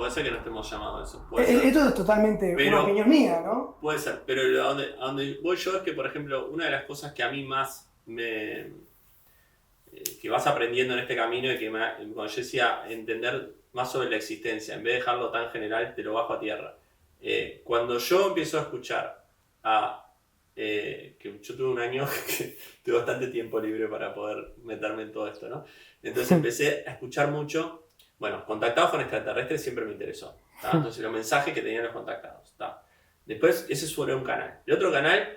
puede ser que no estemos llamados a eso. Puede ser. Esto es totalmente una opinión mía, ¿no? Puede ser, pero a donde voy yo es que, por ejemplo, una de las cosas que a mí más que vas aprendiendo en este camino y que cuando yo decía entender más sobre la existencia, en vez de dejarlo tan general, te lo bajo a tierra. Cuando yo empiezo a escuchar que yo tuve un año que tuve bastante tiempo libre para poder meterme en todo esto, ¿no? Entonces empecé a escuchar mucho, bueno, contactados con extraterrestres siempre me interesó, ¿tá? Entonces los mensajes que tenían los contactados, ¿tá? Después ese fue un canal. El otro canal,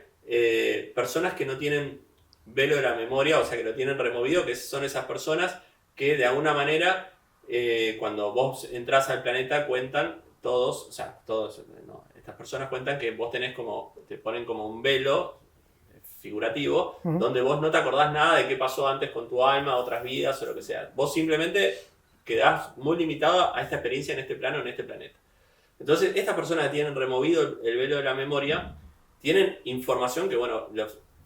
personas que no tienen velo de la memoria, o sea que lo tienen removido, que son esas personas que de alguna manera cuando vos entras al planeta cuentan todos, o sea, todos, no, estas personas cuentan que vos tenés te ponen como un velo figurativo, donde vos no te acordás nada de qué pasó antes con tu alma, otras vidas o lo que sea. Vos simplemente quedás muy limitado a esta experiencia en este plano, en este planeta. Entonces, estas personas que tienen removido el velo de la memoria, tienen información que, bueno,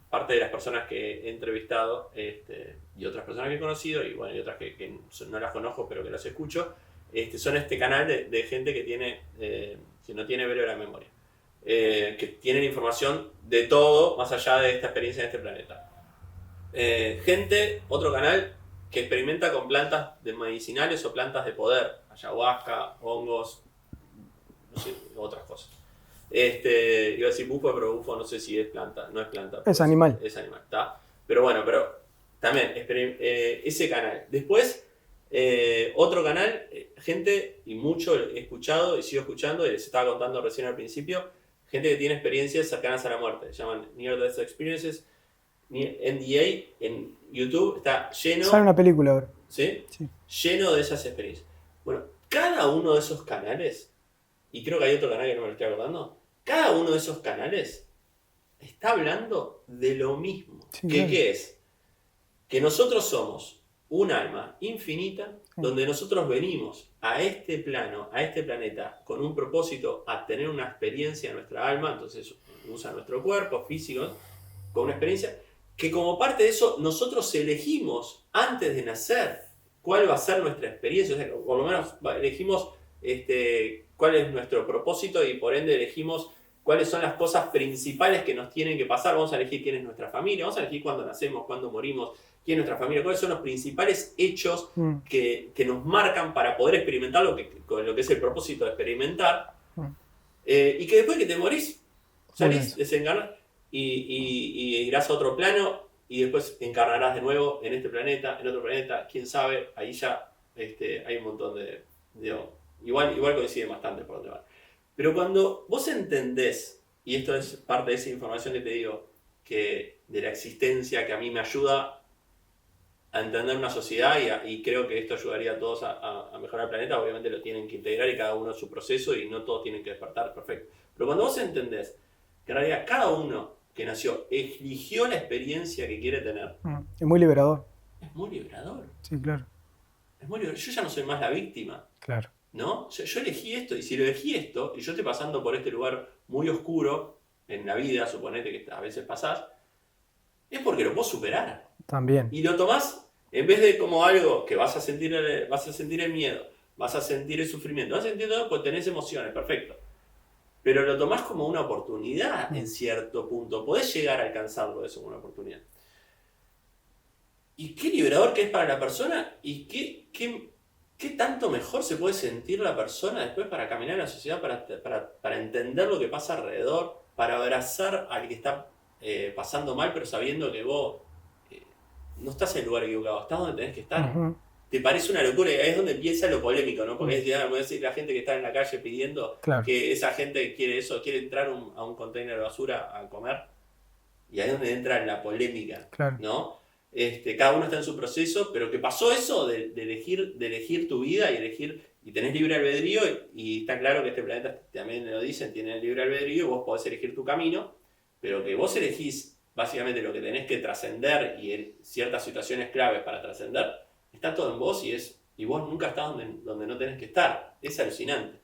parte de las personas que he entrevistado y otras personas que he conocido, y bueno, y otras que no las conozco pero que las escucho, son este canal de gente que que no tiene velo de la memoria. Que tienen información de todo más allá de esta experiencia en este planeta. Otro canal que experimenta con plantas medicinales o plantas de poder, ayahuasca, hongos, no sé, otras cosas. Iba a decir bufo, pero bufo no sé si es planta, no es planta. Es animal. Es animal, ¿está? Pero bueno, también ese canal. Después, otro canal, gente, y mucho he escuchado y sigo escuchando, y les estaba contando recién al principio, gente que tiene experiencias cercanas a la muerte, se llaman Near Death Experiences, NDA, en YouTube está lleno. Sale una película ahora. ¿Sí? Lleno de esas experiencias. Bueno, cada uno de esos canales, y creo que hay otro canal que no me lo estoy acordando, cada uno de esos canales está hablando de lo mismo. Sí, claro. ¿Qué es? Que nosotros somos un alma infinita, donde nosotros venimos a este plano, a este planeta, con un propósito, a tener una experiencia en nuestra alma, entonces usa nuestro cuerpo físico, con una experiencia, que como parte de eso nosotros elegimos antes de nacer cuál va a ser nuestra experiencia, o sea, por lo menos elegimos cuál es nuestro propósito y por ende elegimos cuáles son las cosas principales que nos tienen que pasar. Vamos a elegir quién es nuestra familia, vamos a elegir cuándo nacemos, cuándo morimos, quién es nuestra familia, cuáles son los principales hechos que nos marcan para poder experimentar lo que es el propósito de experimentar. Y que después que te morís, salís, desencarnás y irás a otro plano y después encarnarás de nuevo en este planeta, en otro planeta, quién sabe, ahí ya hay un montón de igual coinciden bastante por donde van. Pero cuando vos entendés, y esto es parte de esa información que te digo, que de la existencia que a mí me ayuda a entender una sociedad y creo que esto ayudaría a todos a mejorar el planeta, obviamente lo tienen que integrar y cada uno en su proceso y no todos tienen que despertar, perfecto. Pero cuando vos entendés que en realidad cada uno que nació eligió la experiencia que quiere tener. Es muy liberador. Es muy liberador. Sí, claro. Es muy liberador. Yo ya no soy más la víctima. Claro. ¿No? Yo elegí esto, y si lo elegí esto, y yo estoy pasando por este lugar muy oscuro en la vida, suponete que a veces pasás, es porque lo puedo superar. También. Y lo tomás, en vez de como algo que vas a sentir el miedo, vas a sentir el sufrimiento, vas a sentir todo, pues tenés emociones, perfecto. Pero lo tomás como una oportunidad en cierto punto. Podés llegar a alcanzarlo eso como una oportunidad. Y qué liberador que es para la persona y qué tanto mejor se puede sentir la persona después para caminar en la sociedad, para entender lo que pasa alrededor, para abrazar al que está pasando mal, pero sabiendo que vos no estás en el lugar equivocado, estás donde tenés que estar. Te parece una locura y ahí es donde empieza lo polémico, ¿no? Porque es la gente que está en la calle pidiendo que esa gente quiere eso, quiere entrar a un container de basura a comer. Y ahí es donde entra la polémica, ¿no? Cada uno está en su proceso, pero que pasó eso de elegir tu vida y tenés libre albedrío y está claro que este planeta también lo dicen, tiene libre albedrío, vos podés elegir tu camino, pero que vos elegís básicamente lo que tenés que trascender y ciertas situaciones claves para trascender, está todo en vos y vos nunca estás donde no tenés que estar. Es alucinante.